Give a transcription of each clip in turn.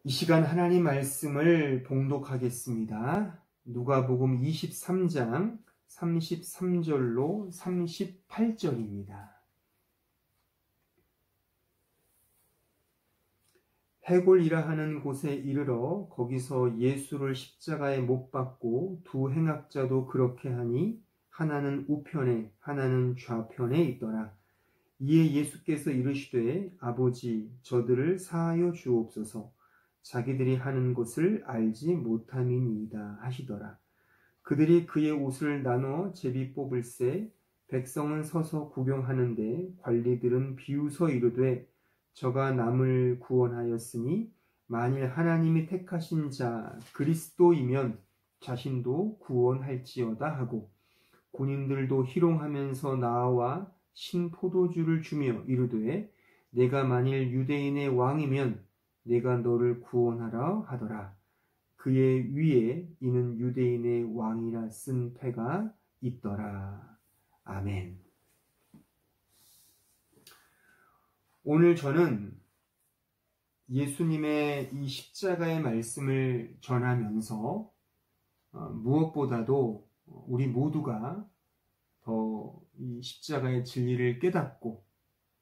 이 시간 하나님 말씀을 봉독하겠습니다. 누가복음 23장 33절로 38절입니다. 해골이라 하는 곳에 이르러 거기서 예수를 십자가에 못 박고 두 행악자도 그렇게 하니 하나는 우편에 하나는 좌편에 있더라. 이에 예수께서 이르시되 아버지 저들을 사하여 주옵소서. 자기들이 하는 것을 알지 못함이니이다 하시더라. 그들이 그의 옷을 나눠 제비 뽑을새 백성은 서서 구경하는데 관리들은 비웃어 이르되 저가 남을 구원하였으니 만일 하나님이 택하신 자 그리스도이면 자신도 구원할지어다 하고 군인들도 희롱하면서 나와 신포도주를 주며 이르되 내가 만일 유대인의 왕이면 내가 너를 구원하라 하더라. 그의 위에 이는 유대인의 왕이라 쓴 패가 있더라. 아멘. 오늘 저는 예수님의 이 십자가의 말씀을 전하면서 무엇보다도 우리 모두가 더 이 십자가의 진리를 깨닫고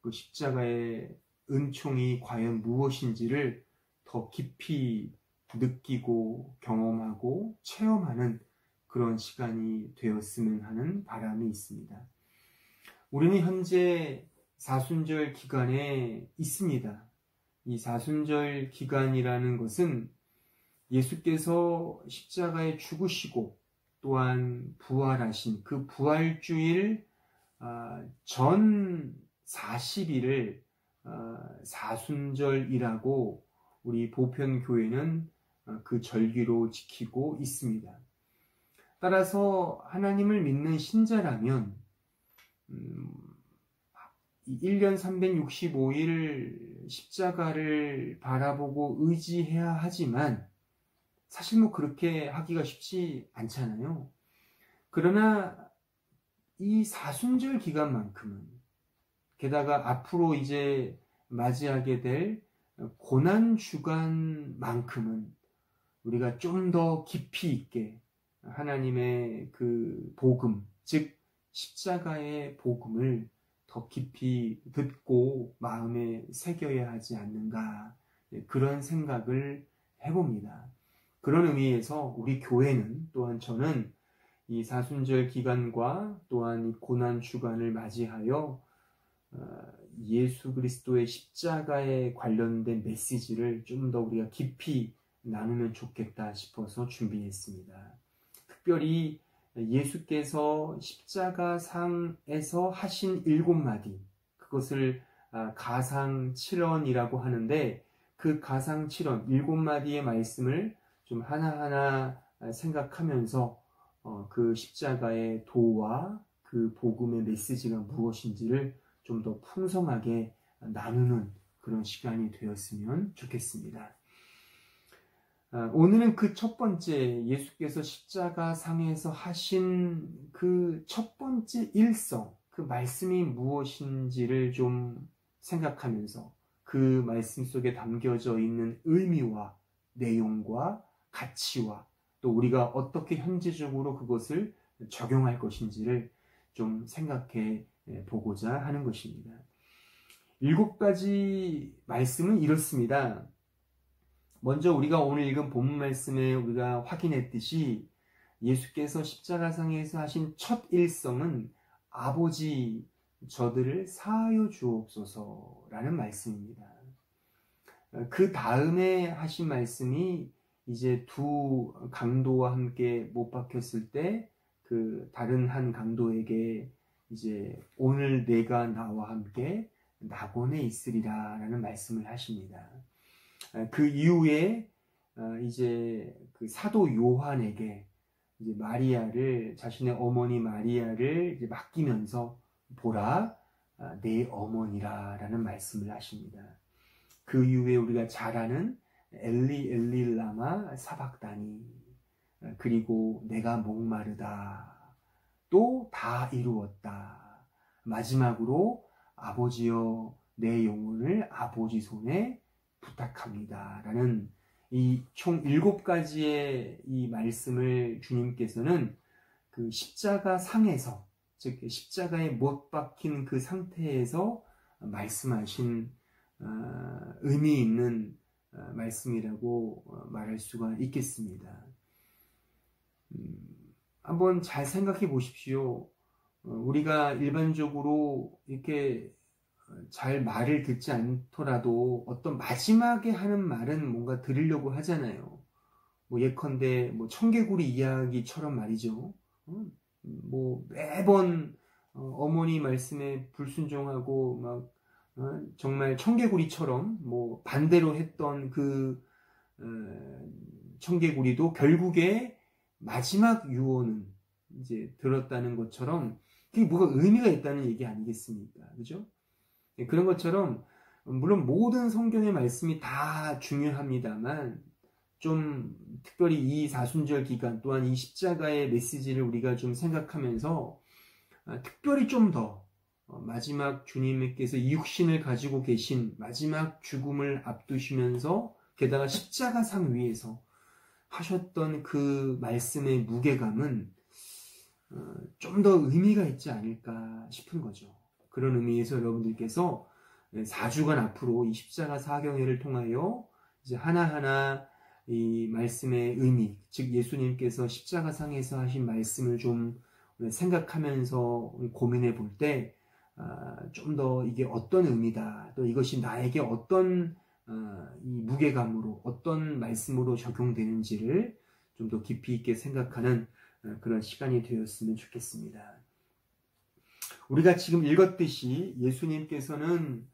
그 십자가의 은총이 과연 무엇인지를 더 깊이 느끼고 경험하고 체험하는 그런 시간이 되었으면 하는 바람이 있습니다. 우리는 현재 사순절 기간에 있습니다. 이 사순절 기간이라는 것은 예수께서 십자가에 죽으시고 또한 부활하신 그 부활주일 전 40일을 사순절이라고 우리 보편교회는 그 절기로 지키고 있습니다. 따라서 하나님을 믿는 신자라면 1년 365일 십자가를 바라보고 의지해야 하지만 사실 그렇게 하기가 쉽지 않잖아요. 그러나 이 사순절 기간만큼은 게다가 앞으로 이제 맞이하게 될 고난주간만큼은 우리가 좀 더 깊이 있게 하나님의 그 복음, 즉 십자가의 복음을 더 깊이 듣고 마음에 새겨야 하지 않는가, 그런 생각을 해봅니다. 그런 의미에서 우리 교회는 또한 저는 이 사순절 기간과 또한 이 고난주간을 맞이하여 예수 그리스도의 십자가에 관련된 메시지를 좀 더 우리가 깊이 나누면 좋겠다 싶어서 준비했습니다. 특별히 예수께서 십자가상에서 하신 7마디, 그것을 가상 7언이라고 하는데 그 가상 7언 7마디의 말씀을 좀 하나하나 생각하면서 그 십자가의 도와 그 복음의 메시지가 무엇인지를 좀 더 풍성하게 나누는 그런 시간이 되었으면 좋겠습니다. 오늘은 그 첫 번째 예수께서 십자가상에서 하신 그 첫 번째 일성, 그 말씀이 무엇인지를 좀 생각하면서 그 말씀 속에 담겨져 있는 의미와 내용과 가치와 또 우리가 어떻게 현재적으로 그것을 적용할 것인지를 좀 생각해 보고자 하는 것입니다. 7가지 말씀은 이렇습니다. 먼저 우리가 오늘 읽은 본문 말씀에 우리가 확인했듯이 예수께서 십자가상에서 하신 첫 일성은 아버지 저들을 사하여 주옵소서라는 말씀입니다. 그 다음에 하신 말씀이 이제 두 강도와 함께 못 박혔을 때 그 다른 한 강도에게 이제 오늘 내가 나와 함께 낙원에 있으리라 라는 말씀을 하십니다. 그 이후에 이제 그 사도 요한에게 이제 마리아를, 자신의 어머니 마리아를 이제 맡기면서 보라 내 어머니라 라는 말씀을 하십니다. 그 이후에 우리가 잘 아는 엘리 엘리 라마 사박다니, 그리고 내가 목마르다, 또 다 이루었다, 마지막으로 아버지여 내 영혼을 아버지 손에 부탁합니다 라는 이 총 7가지의 이 말씀을 주님께서는 그 십자가 상에서, 즉 십자가에 못 박힌 그 상태에서 말씀하신 의미 있는 말씀이라고 말할 수가 있겠습니다. 한번 잘 생각해 보십시오. 우리가 일반적으로 이렇게 잘 말을 듣지 않더라도 어떤 마지막에 하는 말은 뭔가 들으려고 하잖아요. 뭐 예컨대 뭐 청개구리 이야기처럼 말이죠. 뭐 매번 어머니 말씀에 불순종하고 막 정말 청개구리처럼 뭐 반대로 했던 그 청개구리도 결국에 마지막 유언은 이제 들었다는 것처럼 그게 뭐가 의미가 있다는 얘기 아니겠습니까? 그죠? 그런 것처럼 물론 모든 성경의 말씀이 다 중요합니다만 좀 특별히 이 사순절 기간 또한 이 십자가의 메시지를 우리가 좀 생각하면서 특별히 좀 더 마지막 주님께서 이 육신을 가지고 계신 마지막 죽음을 앞두시면서 게다가 십자가상 위에서 하셨던 그 말씀의 무게감은 좀 더 의미가 있지 않을까 싶은 거죠. 그런 의미에서 여러분들께서 4주간 앞으로 이 십자가 사경회를 통하여 이제 하나하나 이 말씀의 의미, 즉 예수님께서 십자가상에서 하신 말씀을 좀 생각하면서 고민해 볼 때 좀 더 이게 어떤 의미다, 또 이것이 나에게 어떤 이 무게감으로 어떤 말씀으로 적용되는지를 좀 더 깊이 있게 생각하는 그런 시간이 되었으면 좋겠습니다. 우리가 지금 읽었듯이 예수님께서는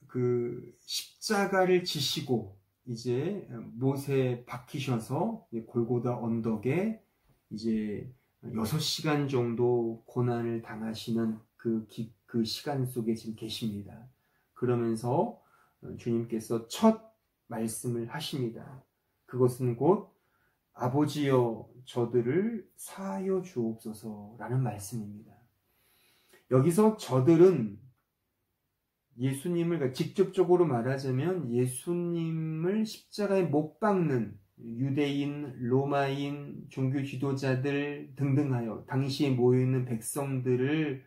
그 십자가를 지시고 이제 못에 박히셔서 골고다 언덕에 이제 6시간 정도 고난을 당하시는 그 시간 속에 지금 계십니다. 그러면서 주님께서 첫 말씀을 하십니다. 그것은 곧 아버지여 저들을 사하여 주옵소서라는 말씀입니다. 여기서 저들은 예수님을 직접적으로 말하자면 예수님을 십자가에 못 박는 유대인, 로마인, 종교 지도자들 등등하여 당시에 모여있는 백성들을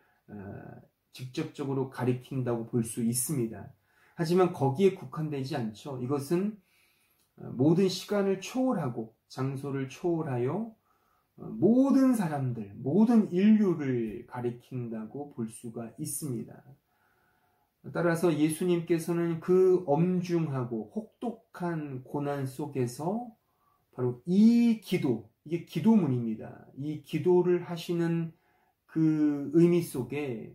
직접적으로 가리킨다고 볼 수 있습니다. 하지만 거기에 국한되지 않죠. 이것은 모든 시간을 초월하고 장소를 초월하여 모든 사람들, 모든 인류를 가리킨다고 볼 수가 있습니다. 따라서 예수님께서는 그 엄중하고 혹독한 고난 속에서 바로 이 기도, 이게 기도문입니다. 이 기도를 하시는 그 의미 속에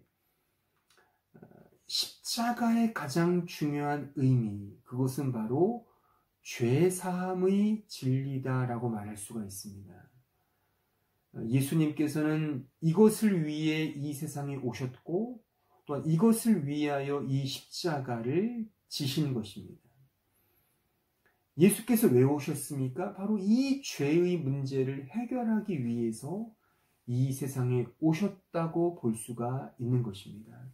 십자가의 가장 중요한 의미, 그것은 바로 죄사함의 진리다라고 말할 수가 있습니다. 예수님께서는 이것을 위해 이 세상에 오셨고 또한 이것을 위하여 이 십자가를 지신 것입니다. 예수께서 왜 오셨습니까? 바로 이 죄의 문제를 해결하기 위해서 이 세상에 오셨다고 볼 수가 있는 것입니다.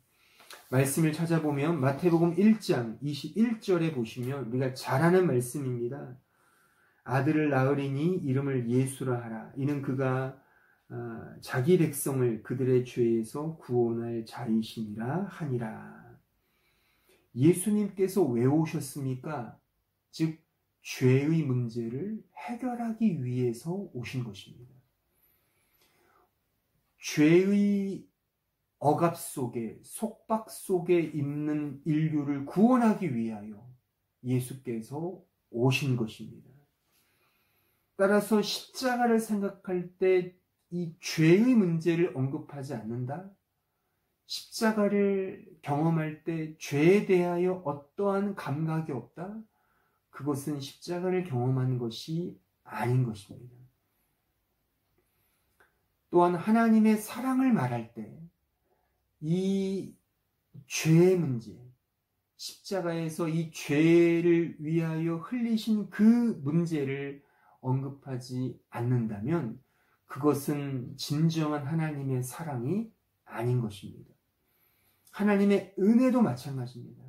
말씀을 찾아보면 마태복음 1장 21절에 보시면 우리가 잘 아는 말씀입니다. 아들을 낳으리니 이름을 예수라 하라. 이는 그가 자기 백성을 그들의 죄에서 구원할 자이시니라 하니라. 예수님께서 왜 오셨습니까? 즉 죄의 문제를 해결하기 위해서 오신 것입니다. 죄의 억압 속에, 속박 속에 있는 인류를 구원하기 위하여 예수께서 오신 것입니다. 따라서 십자가를 생각할 때 이 죄의 문제를 언급하지 않는다? 십자가를 경험할 때 죄에 대하여 어떠한 감각이 없다? 그것은 십자가를 경험하는 것이 아닌 것입니다. 또한 하나님의 사랑을 말할 때 이 죄의 문제, 십자가에서 이 죄를 위하여 흘리신 그 문제를 언급하지 않는다면 그것은 진정한 하나님의 사랑이 아닌 것입니다. 하나님의 은혜도 마찬가지입니다.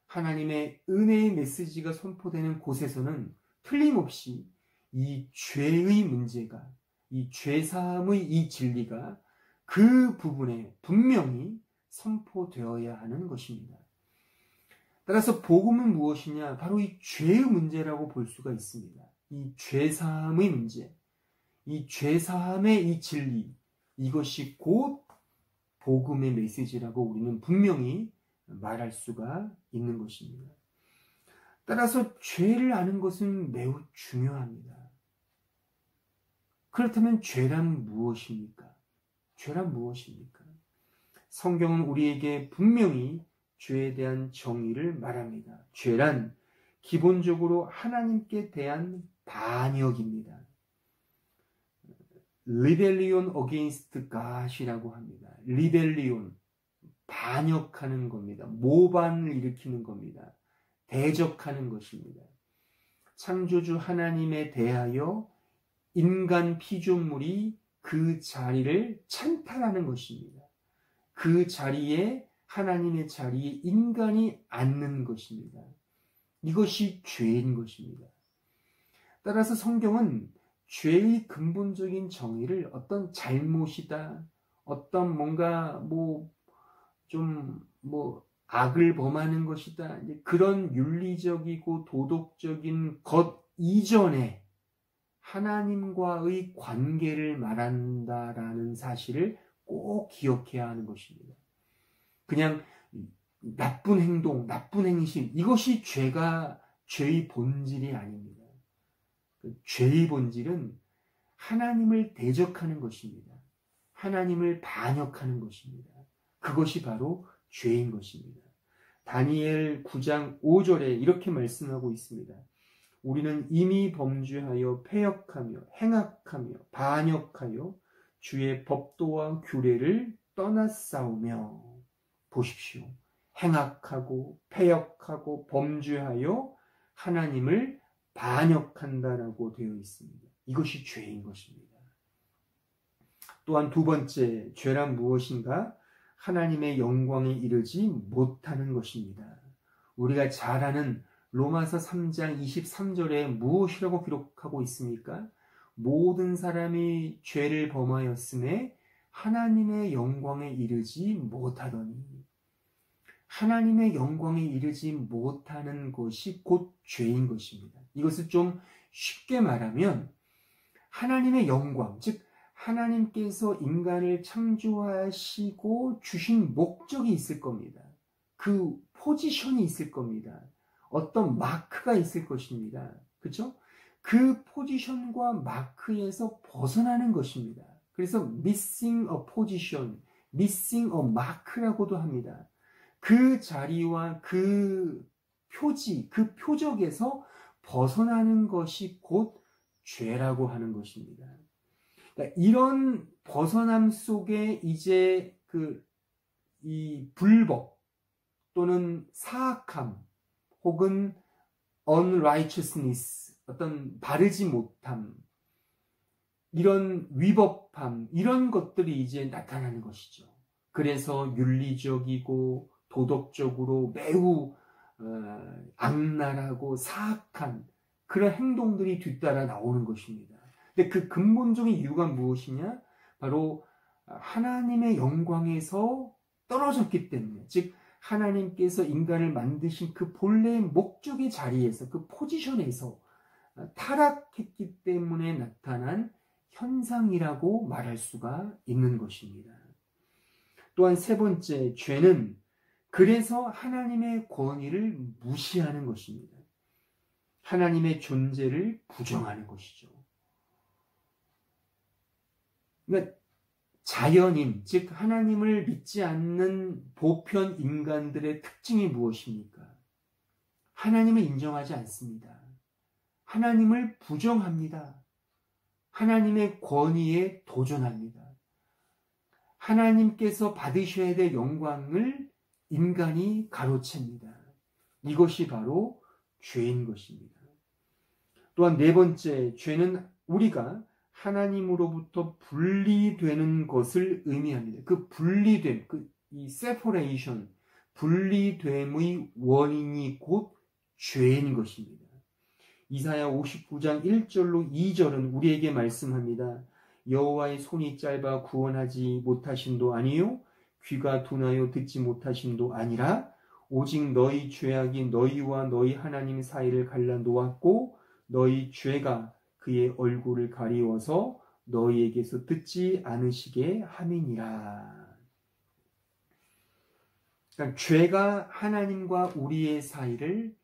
하나님의 은혜의 메시지가 선포되는 곳에서는 틀림없이 이 죄의 문제가, 이 죄사함의 이 진리가 그 부분에 분명히 선포되어야 하는 것입니다. 따라서 복음은 무엇이냐? 바로 이 죄의 문제라고 볼 수가 있습니다. 이 죄사함의 문제, 이 죄사함의 이 진리, 이것이 곧 복음의 메시지라고 우리는 분명히 말할 수가 있는 것입니다. 따라서 죄를 아는 것은 매우 중요합니다. 그렇다면 죄란 무엇입니까? 죄란 무엇입니까? 성경은 우리에게 분명히 죄에 대한 정의를 말합니다. 죄란 기본적으로 하나님께 대한 반역입니다. Rebellion against God이라고 합니다. Rebellion, 반역하는 겁니다. 모반을 일으키는 겁니다. 대적하는 것입니다. 창조주 하나님에 대하여 인간 피조물이 그 자리를 찬탈하는 것입니다. 그 자리에, 하나님의 자리에 인간이 앉는 것입니다. 이것이 죄인 것입니다. 따라서 성경은 죄의 근본적인 정의를 어떤 잘못이다, 어떤 뭔가 악을 범하는 것이다, 그런 윤리적이고 도덕적인 것 이전에 하나님과의 관계를 말한다라는 사실을 꼭 기억해야 하는 것입니다. 그냥 나쁜 행동, 나쁜 행실, 이것이 죄의 본질이 아닙니다. 죄의 본질은 하나님을 대적하는 것입니다. 하나님을 반역하는 것입니다. 그것이 바로 죄인 것입니다. 다니엘 9장 5절에 이렇게 말씀하고 있습니다. 우리는 이미 범죄하여 패역하며 행악하며 반역하여 주의 법도와 규례를 떠났사오며. 보십시오. 행악하고 패역하고 범죄하여 하나님을 반역한다라고 되어 있습니다. 이것이 죄인 것입니다. 또한 두 번째, 죄란 무엇인가? 하나님의 영광에 이르지 못하는 것입니다. 우리가 잘 아는 로마서 3장 23절에 무엇이라고 기록하고 있습니까? 모든 사람이 죄를 범하였음에 하나님의 영광에 이르지 못하더니. 하나님의 영광에 이르지 못하는 것이 곧 죄인 것입니다. 이것을 좀 쉽게 말하면 하나님의 영광, 즉 하나님께서 인간을 창조하시고 주신 목적이 있을 겁니다. 그 포지션이 있을 겁니다. 어떤 마크가 있을 것입니다. 그렇죠? 그 포지션과 마크에서 벗어나는 것입니다. 그래서 missing a position, missing a mark라고도 합니다. 그 자리와 그 표지, 그 표적에서 벗어나는 것이 곧 죄라고 하는 것입니다. 그러니까 이런 벗어남 속에 이제 이 불법 또는 사악함 혹은 unrighteousness, 어떤 바르지 못함, 이런 위법함, 이런 것들이 이제 나타나는 것이죠. 그래서 윤리적이고 도덕적으로 매우 악랄하고 사악한 그런 행동들이 뒤따라 나오는 것입니다. 근데 그 근본적인 이유가 무엇이냐? 바로 하나님의 영광에서 떨어졌기 때문에, 즉 하나님께서 인간을 만드신 그 본래의 목적의 자리에서, 그 포지션에서 타락했기 때문에 나타난 현상이라고 말할 수가 있는 것입니다. 또한 세 번째, 죄는 그래서 하나님의 권위를 무시하는 것입니다. 하나님의 존재를 부정하는 것이죠. 그러니까 자연인, 즉 하나님을 믿지 않는 보편 인간들의 특징이 무엇입니까? 하나님을 인정하지 않습니다. 하나님을 부정합니다. 하나님의 권위에 도전합니다. 하나님께서 받으셔야 될 영광을 인간이 가로챕니다. 이것이 바로 죄인 것입니다. 또한 네 번째, 죄는 우리가 하나님으로부터 분리되는 것을 의미합니다. 그 분리됨, 이 separation, 분리됨의 원인이 곧 죄인 것입니다. 이사야 59장 1절로 2절은 우리에게 말씀합니다. 여호와의 손이 짧아 구원하지 못하심도 아니요 귀가 둔하여 듣지 못하심도 아니라 오직 너희 죄악이 너희와 너희 하나님 사이를 갈라 놓았고 너희 죄가 그의 얼굴을 가리워서 너희에게서 듣지 않으시게 함이니라. 그러니까 죄가 하나님과 우리의 사이를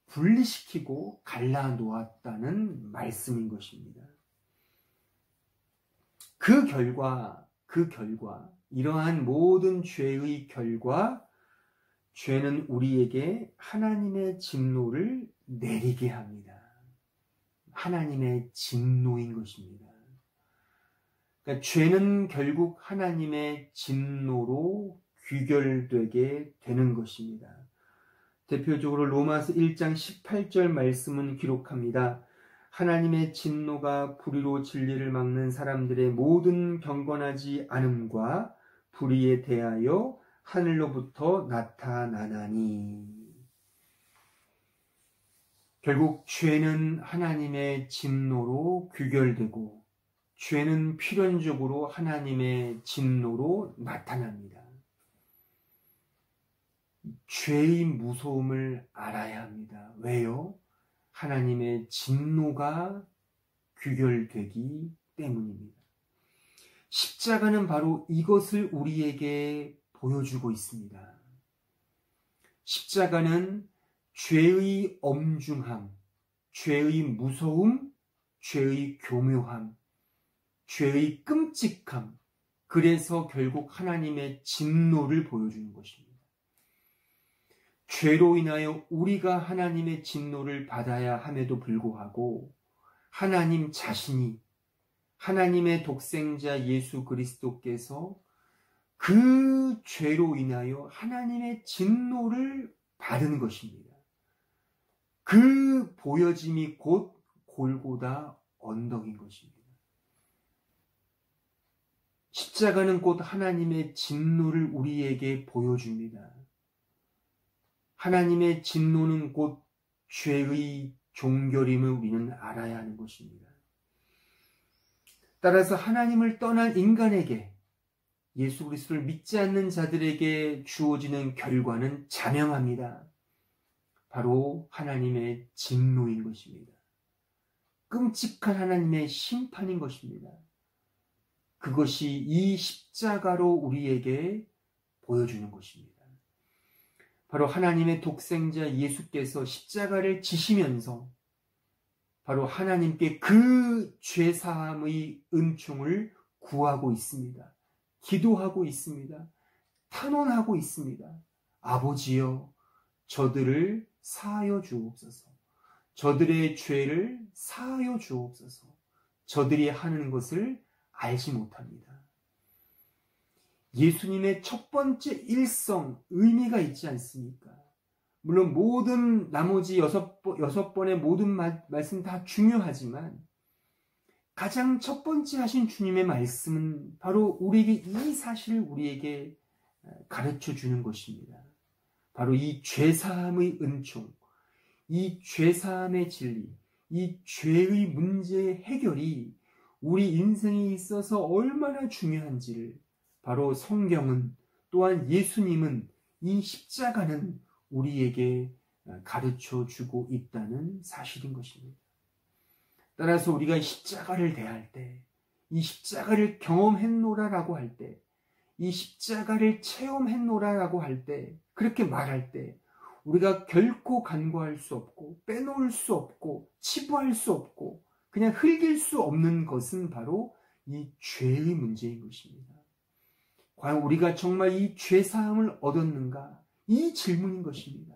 분리시키고 갈라 놓았다는 말씀인 것입니다. 그 결과 이러한 모든 죄의 결과 죄는 우리에게 하나님의 진노를 내리게 합니다. 하나님의 진노인 것입니다. 그러니까 죄는 결국 하나님의 진노로 귀결되게 되는 것입니다. 대표적으로 로마서 1장 18절 말씀은 기록합니다. 하나님의 진노가 불의로 진리를 막는 사람들의 모든 경건하지 않음과 불의에 대하여 하늘로부터 나타나나니. 결국 죄는 하나님의 진노로 귀결되고 죄는 필연적으로 하나님의 진노로 나타납니다. 죄의 무서움을 알아야 합니다. 왜요? 하나님의 진노가 귀결되기 때문입니다. 십자가는 바로 이것을 우리에게 보여주고 있습니다. 십자가는 죄의 엄중함, 죄의 무서움, 죄의 교묘함, 죄의 끔찍함, 그래서 결국 하나님의 진노를 보여주는 것입니다. 죄로 인하여 우리가 하나님의 진노를 받아야 함에도 불구하고 하나님 자신이 하나님의 독생자 예수 그리스도께서 그 죄로 인하여 하나님의 진노를 받은 것입니다. 그 보여짐이 곧 골고다 언덕인 것입니다. 십자가는 곧 하나님의 진노를 우리에게 보여줍니다. 하나님의 진노는 곧 죄의 종결임을 우리는 알아야 하는 것입니다. 따라서 하나님을 떠난 인간에게, 예수 그리스도를 믿지 않는 자들에게 주어지는 결과는 자명합니다. 바로 하나님의 진노인 것입니다. 끔찍한 하나님의 심판인 것입니다. 그것이 이 십자가로 우리에게 보여주는 것입니다. 바로 하나님의 독생자 예수께서 십자가를 지시면서 바로 하나님께 그 죄사함의 은총을 구하고 있습니다. 기도하고 있습니다. 탄원하고 있습니다. 아버지여, 저들을 사하여 주옵소서. 저들의 죄를 사하여 주옵소서. 저들이 하는 것을 알지 못합니다. 예수님의 첫 번째 일성, 의미가 있지 않습니까? 물론 모든 나머지 여섯 번의 모든 말씀 다 중요하지만 가장 첫 번째 하신 주님의 말씀은 바로 우리에게 이 사실을 우리에게 가르쳐 주는 것입니다. 바로 이 죄사함의 은총, 이 죄사함의 진리, 이 죄의 문제의 해결이 우리 인생에 있어서 얼마나 중요한지를 바로 성경은, 또한 예수님은, 이 십자가는 우리에게 가르쳐 주고 있다는 사실인 것입니다. 따라서 우리가 십자가를 대할 때, 이 십자가를 경험했노라라고 할 때, 이 십자가를 체험했노라라고 할 때, 그렇게 말할 때 우리가 결코 간과할 수 없고 빼놓을 수 없고 치부할 수 없고 그냥 흘길 수 없는 것은 바로 이 죄의 문제인 것입니다. 과연 우리가 정말 이 죄사함을 얻었는가? 이 질문인 것입니다.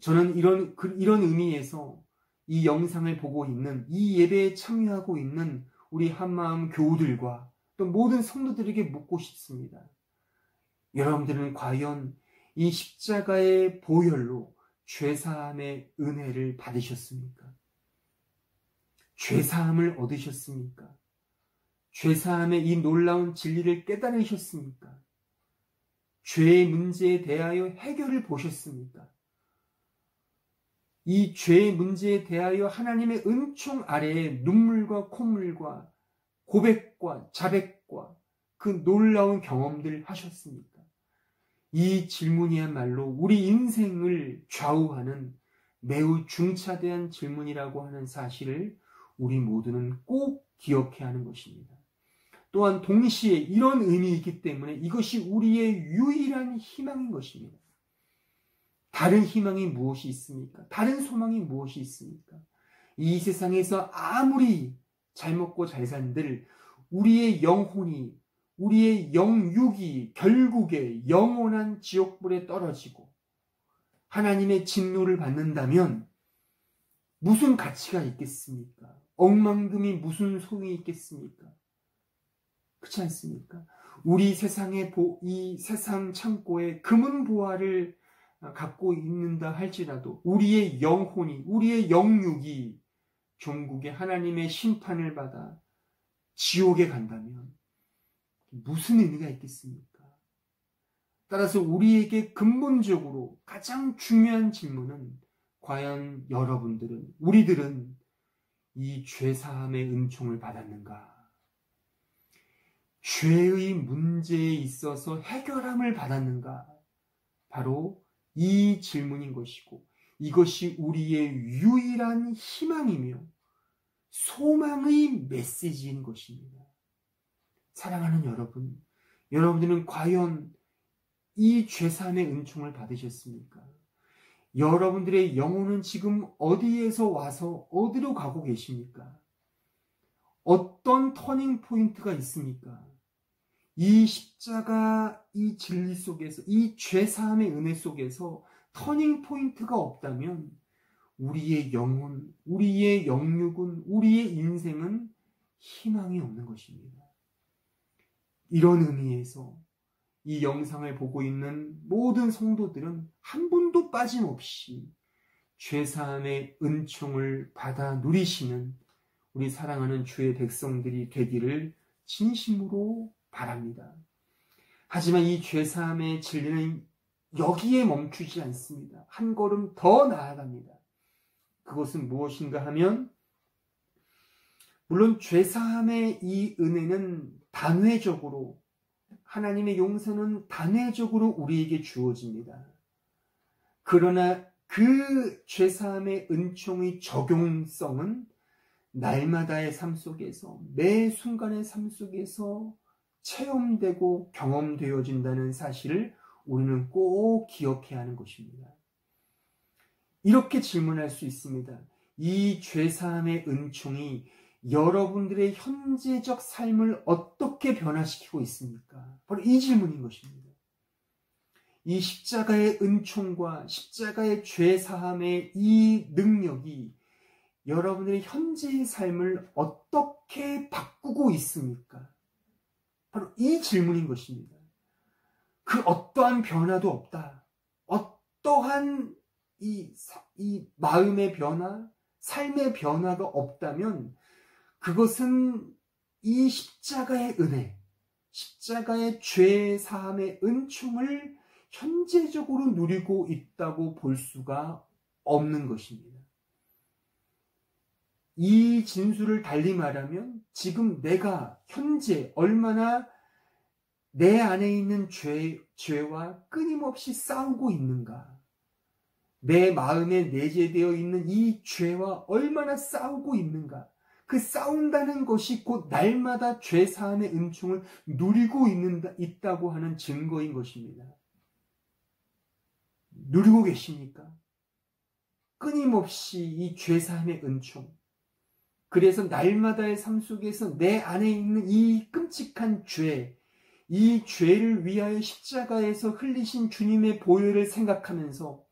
저는 이런 의미에서 이 영상을 보고 있는, 이 예배에 참여하고 있는 우리 한마음 교우들과 또 모든 성도들에게 묻고 싶습니다. 여러분들은 과연 이 십자가의 보혈로 죄사함의 은혜를 받으셨습니까? 죄사함을 얻으셨습니까? 죄사함의 이 놀라운 진리를 깨달으셨습니까? 죄의 문제에 대하여 해결을 보셨습니까? 이 죄의 문제에 대하여 하나님의 은총 아래에 눈물과 콧물과 고백과 자백과 그 놀라운 경험들을 하셨습니까? 이 질문이야말로 우리 인생을 좌우하는 매우 중차대한 질문이라고 하는 사실을 우리 모두는 꼭 기억해야 하는 것입니다. 또한 동시에 이런 의미이기 때문에 이것이 우리의 유일한 희망인 것입니다. 다른 희망이 무엇이 있습니까? 다른 소망이 무엇이 있습니까? 이 세상에서 아무리 잘 먹고 잘 산들 우리의 영혼이, 우리의 영육이 결국에 영원한 지옥불에 떨어지고 하나님의 진노를 받는다면 무슨 가치가 있겠습니까? 억만금이 무슨 소용이 있겠습니까? 그렇지 않습니까? 우리 세상의 이 세상 창고에 금은 보화를 갖고 있는다 할지라도 우리의 영혼이, 우리의 영육이 종국의 하나님의 심판을 받아 지옥에 간다면 무슨 의미가 있겠습니까? 따라서 우리에게 근본적으로 가장 중요한 질문은 과연 여러분들은, 우리들은 이 죄사함의 은총을 받았는가? 죄의 문제에 있어서 해결함을 받았는가? 바로 이 질문인 것이고 이것이 우리의 유일한 희망이며 소망의 메시지인 것입니다. 사랑하는 여러분, 여러분들은 과연 이 죄사함의 은총을 받으셨습니까? 여러분들의 영혼은 지금 어디에서 와서 어디로 가고 계십니까? 어떤 터닝 포인트가 있습니까? 이 십자가, 이 진리 속에서, 이 죄사함의 은혜 속에서 터닝 포인트가 없다면 우리의 영혼, 우리의 영육은, 우리의 인생은 희망이 없는 것입니다. 이런 의미에서 이 영상을 보고 있는 모든 성도들은 한 분도 빠짐없이 죄사함의 은총을 받아 누리시는 우리 사랑하는 주의 백성들이 되기를 진심으로 바랍니다. 하지만 이 죄사함의 진리는 여기에 멈추지 않습니다. 한 걸음 더 나아갑니다. 그것은 무엇인가 하면 물론 죄사함의 이 은혜는 단회적으로 하나님의 용서는 단회적으로 우리에게 주어집니다. 그러나 그 죄사함의 은총의 적용성은 날마다의 삶 속에서 매 순간의 삶 속에서 체험되고 경험되어진다는 사실을 우리는 꼭 기억해야 하는 것입니다. 이렇게 질문할 수 있습니다. 이 죄사함의 은총이 여러분들의 현재적 삶을 어떻게 변화시키고 있습니까? 바로 이 질문인 것입니다. 이 십자가의 은총과 십자가의 죄사함의 이 능력이 여러분들의 현재의 삶을 어떻게 바꾸고 있습니까? 바로 이 질문인 것입니다. 그 어떠한 변화도 없다. 어떠한 이 마음의 변화, 삶의 변화가 없다면 그것은 이 십자가의 은혜, 십자가의 죄 사함의 은총을 현재적으로 누리고 있다고 볼 수가 없는 것입니다. 이 진술을 달리 말하면 지금 내가 현재 얼마나 내 안에 있는 죄와 끊임없이 싸우고 있는가, 내 마음에 내재되어 있는 이 죄와 얼마나 싸우고 있는가, 그 싸운다는 것이 곧 날마다 죄사함의 은총을 누리고 있다고 하는 증거인 것입니다. 누리고 계십니까? 끊임없이 이 죄사함의 은총. 그래서 날마다의 삶 속에서 내 안에 있는 이 끔찍한 죄, 이 죄를 위하여 십자가에서 흘리신 주님의 보혈을 생각하면서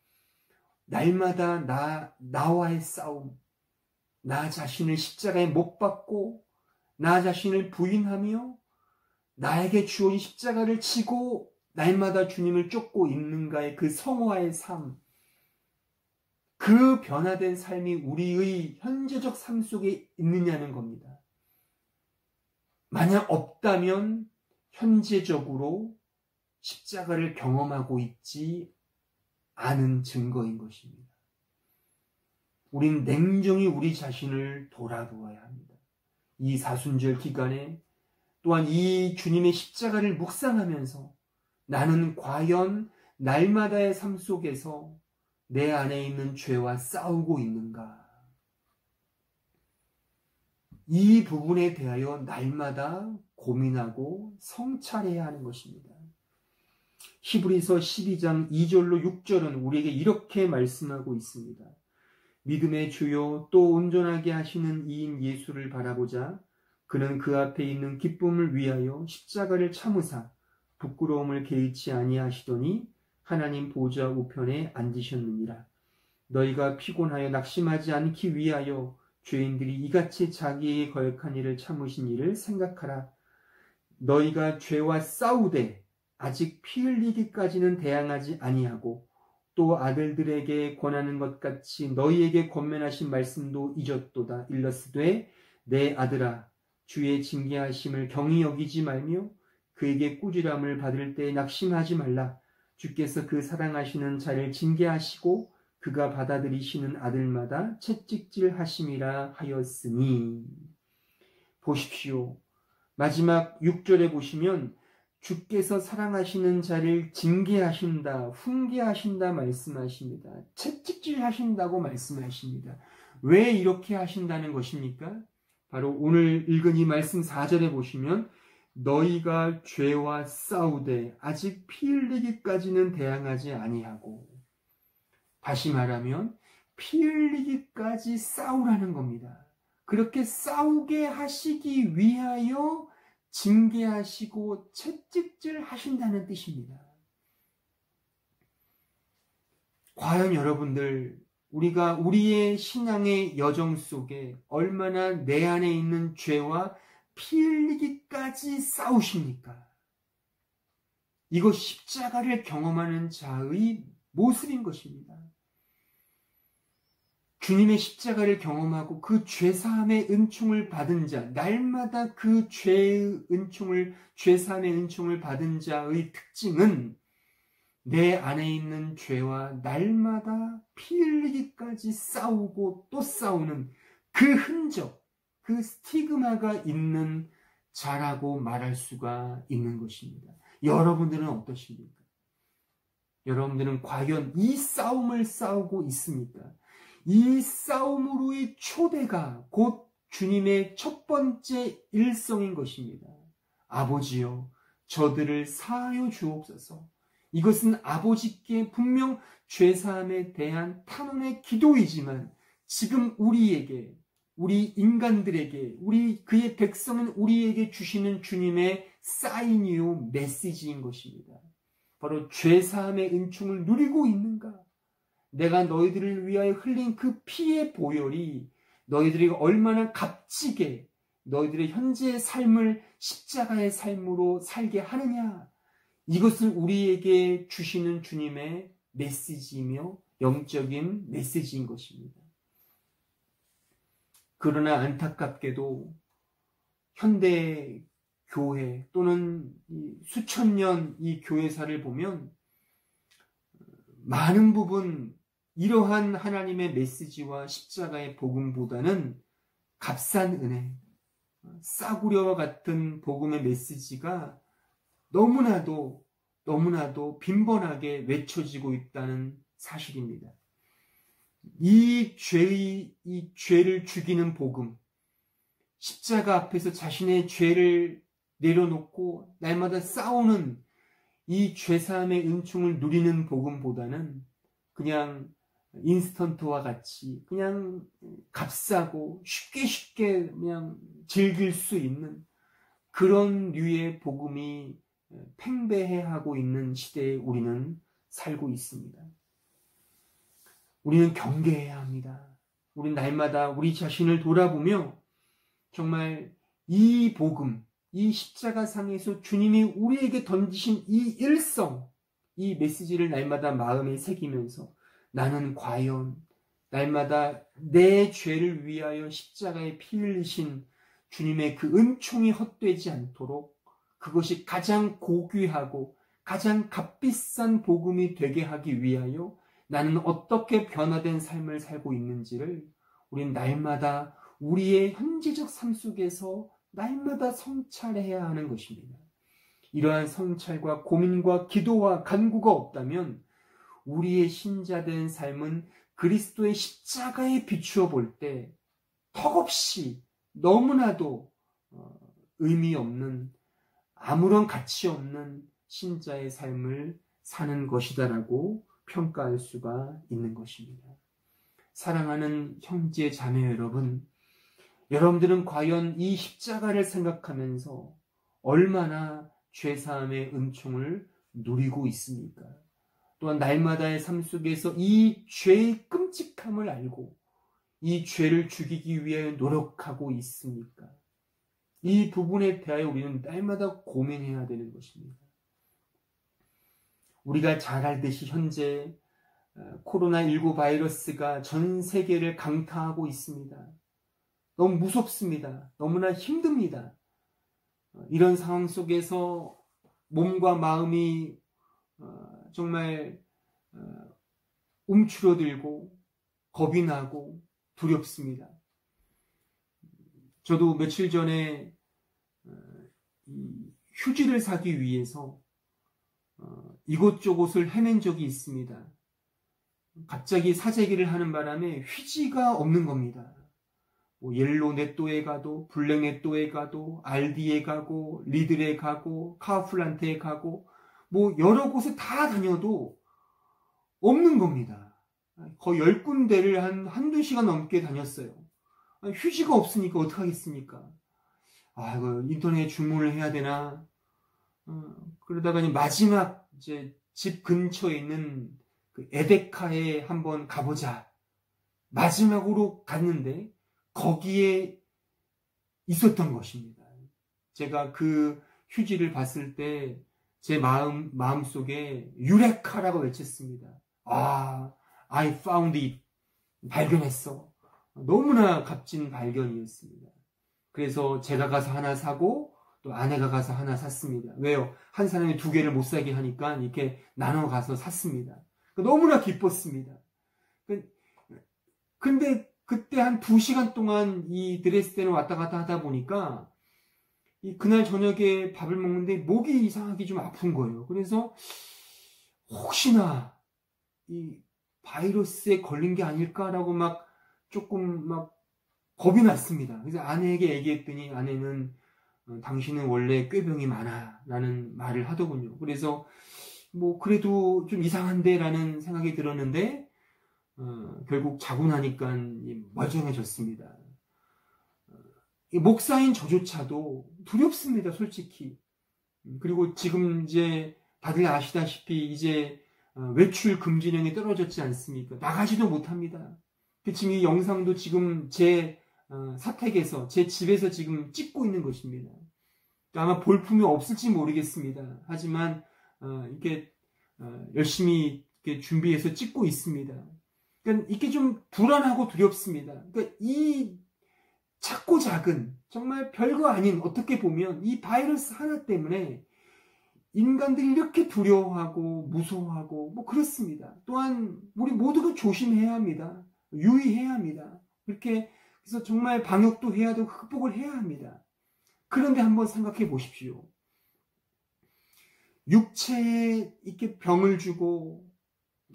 날마다 나와의 싸움, 나 자신을 십자가에 못 박고 나 자신을 부인하며 나에게 주어진 십자가를 치고 날마다 주님을 쫓고 있는가의 그 성화의 삶, 그 변화된 삶이 우리의 현재적 삶 속에 있느냐는 겁니다. 만약 없다면 현재적으로 십자가를 경험하고 있지 않은 증거인 것입니다. 우린 냉정히 우리 자신을 돌아보아야 합니다. 이 사순절 기간에 또한 이 주님의 십자가를 묵상하면서 나는 과연 날마다의 삶 속에서 내 안에 있는 죄와 싸우고 있는가? 이 부분에 대하여 날마다 고민하고 성찰해야 하는 것입니다. 히브리서 12장 2절로 6절은 우리에게 이렇게 말씀하고 있습니다. 믿음의 주요 또 온전하게 하시는 이인 예수를 바라보자. 그는 그 앞에 있는 기쁨을 위하여 십자가를 참으사 부끄러움을 개의치 아니하시더니 하나님 보좌 우편에 앉으셨느니라. 너희가 피곤하여 낙심하지 않기 위하여 죄인들이 이같이 자기의 거역한 일을 참으신 일을 생각하라. 너희가 죄와 싸우되 아직 피 흘리기까지는 대항하지 아니하고 또 아들들에게 권하는 것 같이 너희에게 권면하신 말씀도 잊었도다. 일러스되 내 아들아 주의 징계하심을 경히 여기지 말며 그에게 꾸지람을 받을 때 낙심하지 말라. 주께서 그 사랑하시는 자를 징계하시고 그가 받아들이시는 아들마다 채찍질 하심이라 하였으니. 보십시오. 마지막 6절에 보시면 주께서 사랑하시는 자를 징계하신다, 훈계하신다 말씀하십니다. 채찍질 하신다고 말씀하십니다. 왜 이렇게 하신다는 것입니까? 바로 오늘 읽은 이 말씀 4절에 보시면 너희가 죄와 싸우되 아직 피 흘리기까지는 대항하지 아니하고, 다시 말하면 피 흘리기까지 싸우라는 겁니다. 그렇게 싸우게 하시기 위하여 징계하시고 채찍질 하신다는 뜻입니다. 과연 여러분들, 우리가 우리의 신앙의 여정 속에 얼마나 내 안에 있는 죄와 피 흘리기까지 싸우십니까? 이것 십자가를 경험하는 자의 모습인 것입니다. 주님의 십자가를 경험하고 그 죄사함의 은총을 받은 자, 날마다 그 죄사함의 은총을 받은 자의 특징은 내 안에 있는 죄와 날마다 피 흘리기까지 싸우고 또 싸우는 그 흔적, 그 스티그마가 있는 자라고 말할 수가 있는 것입니다. 여러분들은 어떠십니까? 여러분들은 과연 이 싸움을 싸우고 있습니까? 이 싸움으로의 초대가 곧 주님의 첫 번째 일성인 것입니다. 아버지여, 저들을 사하여 주옵소서. 이것은 아버지께 분명 죄사함에 대한 탄원의 기도이지만 지금 우리에게, 우리 인간들에게, 그의 백성인 우리에게 주시는 주님의 사인이요 메시지인 것입니다. 바로 죄사함의 은총을 누리고 있는가? 내가 너희들을 위하여 흘린 그 피의 보혈이 너희들이 얼마나 값지게 너희들의 현재의 삶을 십자가의 삶으로 살게 하느냐? 이것을 우리에게 주시는 주님의 메시지이며 영적인 메시지인 것입니다. 그러나 안타깝게도 현대 교회 또는 수천 년 이 교회사를 보면 많은 부분 이러한 하나님의 메시지와 십자가의 복음보다는 값싼 은혜, 싸구려와 같은 복음의 메시지가 너무나도 빈번하게 외쳐지고 있다는 사실입니다. 이 죄를 죽이는 복음, 십자가 앞에서 자신의 죄를 내려놓고 날마다 싸우는 이 죄사함의 은총을 누리는 복음보다는 그냥 인스턴트와 같이 그냥 값싸고 쉽게 그냥 즐길 수 있는 그런 류의 복음이 팽배해하고 있는 시대에 우리는 살고 있습니다. 우리는 경계해야 합니다. 우리는 날마다 우리 자신을 돌아보며 정말 이 복음, 이 십자가상에서 주님이 우리에게 던지신 이 일성, 이 메시지를 날마다 마음에 새기면서 나는 과연 날마다 내 죄를 위하여 십자가에 피 흘리신 주님의 그 은총이 헛되지 않도록 그것이 가장 고귀하고 가장 값비싼 복음이 되게 하기 위하여 나는 어떻게 변화된 삶을 살고 있는지를 우린 날마다 우리의 현재적 삶 속에서 날마다 성찰해야 하는 것입니다. 이러한 성찰과 고민과 기도와 간구가 없다면 우리의 신자된 삶은 그리스도의 십자가에 비추어 볼 때 턱없이 너무나도 의미 없는, 아무런 가치 없는 신자의 삶을 사는 것이다라고 평가할 수가 있는 것입니다. 사랑하는 형제 자매 여러분, 여러분들은 과연 이 십자가를 생각하면서 얼마나 죄사함의 은총을 누리고 있습니까? 또한 날마다의 삶 속에서 이 죄의 끔찍함을 알고 이 죄를 죽이기 위하여 노력하고 있습니까? 이 부분에 대하여 우리는 날마다 고민해야 되는 것입니다. 우리가 잘 알듯이 현재 코로나19 바이러스가 전 세계를 강타하고 있습니다. 너무 무섭습니다. 너무나 힘듭니다. 이런 상황 속에서 몸과 마음이 정말 움츠러들고 겁이 나고 두렵습니다. 저도 며칠 전에 휴지를 사기 위해서 이곳저곳을 헤맨 적이 있습니다. 갑자기 사재기를 하는 바람에 휴지가 없는 겁니다. 옐로 넷도에 가도, 블랙 넷도에 가도, 알디에 가고, 리들에 가고, 카우플란트에 가고, 여러 곳에 다 다녀도 없는 겁니다. 거의 10군데를 한두 시간 넘게 다녔어요. 휴지가 없으니까 어떡하겠습니까? 이거 인터넷 주문을 해야 되나? 그러다가 마지막 집 근처에 있는 그 에데카에 한번 가보자. 마지막으로 갔는데 거기에 있었던 것입니다. 제가 그 휴지를 봤을 때 제 마음속에 유레카라고 외쳤습니다. I found it. 발견했어. 너무나 값진 발견이었습니다. 그래서 제가 가서 하나 사고 또 아내가 가서 하나 샀습니다. 왜요? 한 사람이 두 개를 못 사게 하니까 이렇게 나눠 가서 샀습니다. 너무나 기뻤습니다. 근데 그때 한 2시간 동안 이 드레스덴을 왔다 갔다 하다 보니까 그날 저녁에 밥을 먹는데 목이 이상하게 좀 아픈 거예요. 그래서 혹시나 이 바이러스에 걸린 게 아닐까라고 조금 겁이 났습니다. 그래서 아내에게 얘기했더니 아내는 당신은 원래 꾀병이 많아 라는 말을 하더군요. 그래서 그래도 좀 이상한데 라는 생각이 들었는데 결국 자고 나니까 멀쩡해졌습니다. 목사인 저조차도 두렵습니다, 솔직히. 그리고 지금 이제 다들 아시다시피 이제 외출 금지령이 떨어졌지 않습니까? 나가지도 못합니다. 지금 이 영상도 지금 제 사택에서, 제 집에서 지금 찍고 있는 것입니다. 아마 볼품이 없을지 모르겠습니다. 하지만 이렇게 열심히 이렇게 준비해서 찍고 있습니다. 그러니까 이게 좀 불안하고 두렵습니다. 그러니까 이 작고 작은 정말 별거 아닌, 어떻게 보면 이 바이러스 하나 때문에 인간들이 이렇게 두려워하고 무서워하고 그렇습니다. 또한 우리 모두가 조심해야 합니다. 유의해야 합니다. 그래서 정말 방역도 해야 되고 극복을 해야 합니다. 그런데 한번 생각해 보십시오. 육체에 이렇게 병을 주고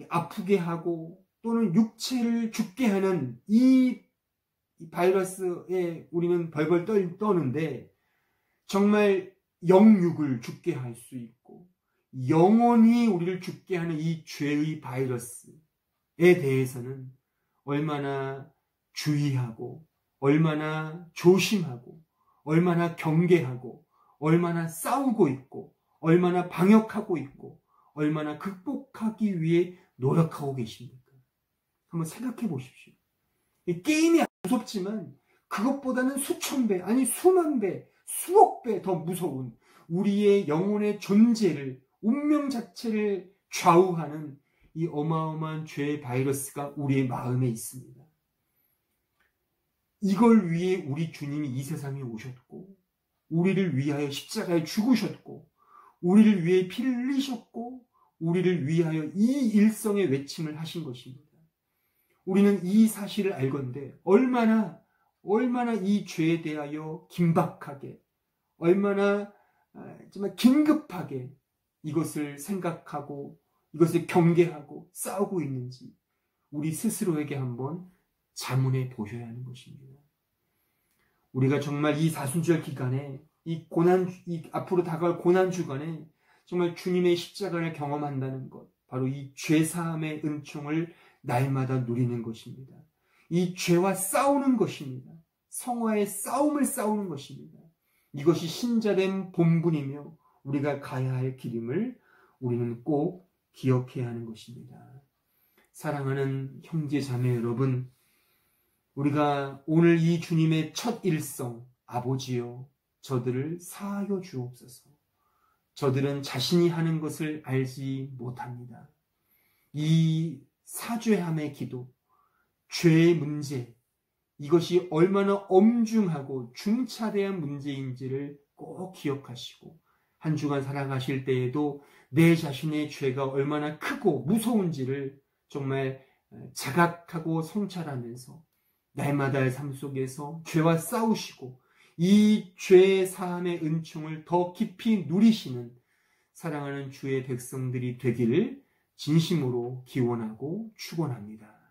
아프게 하고 또는 육체를 죽게 하는 이 바이러스에 우리는 벌벌 떠는데 정말 영육을 죽게 할 수 있고 영원히 우리를 죽게 하는 이 죄의 바이러스에 대해서는 얼마나 주의하고 얼마나 조심하고 얼마나 경계하고 얼마나 싸우고 있고 얼마나 방역하고 있고 얼마나 극복하기 위해 노력하고 계십니까? 한번 생각해 보십시오. 게임이 무섭지만 그것보다는 수천 배, 아니 수만 배, 수억 배 더 무서운 우리의 영혼의 존재를, 운명 자체를 좌우하는 이 어마어마한 죄의 바이러스가 우리의 마음에 있습니다. 이걸 위해 우리 주님이 이 세상에 오셨고 우리를 위하여 십자가에 죽으셨고 우리를 위해 피를 흘리셨고 우리를 위하여 이 일성의 외침을 하신 것입니다. 우리는 이 사실을 알건대 얼마나 이 죄에 대하여 긴박하게, 얼마나 정말 긴급하게 이것을 생각하고 이것을 경계하고 싸우고 있는지 우리 스스로에게 한번 자문해 보셔야 하는 것입니다. 우리가 정말 이 사순절 기간에 이 앞으로 다가올 고난 주간에 정말 주님의 십자가를 경험한다는 것, 바로 이 죄사함의 은총을 날마다 누리는 것입니다. 이 죄와 싸우는 것입니다. 성화의 싸움을 싸우는 것입니다. 이것이 신자된 본분이며 우리가 가야 할 길임을 우리는 꼭 기억해야 하는 것입니다. 사랑하는 형제 자매 여러분, 우리가 오늘 이 주님의 첫 일성, 아버지여 저들을 사하여 주옵소서. 저들은 자신이 하는 것을 알지 못합니다. 이 사죄함의 기도, 죄의 문제, 이것이 얼마나 엄중하고 중차대한 문제인지를 꼭 기억하시고 한 주간 살아가실 때에도 내 자신의 죄가 얼마나 크고 무서운지를 정말 자각하고 성찰하면서 날마다의 삶 속에서 죄와 싸우시고 이 죄의 사함의 은총을 더 깊이 누리시는 사랑하는 주의 백성들이 되기를 진심으로 기원하고 축원합니다.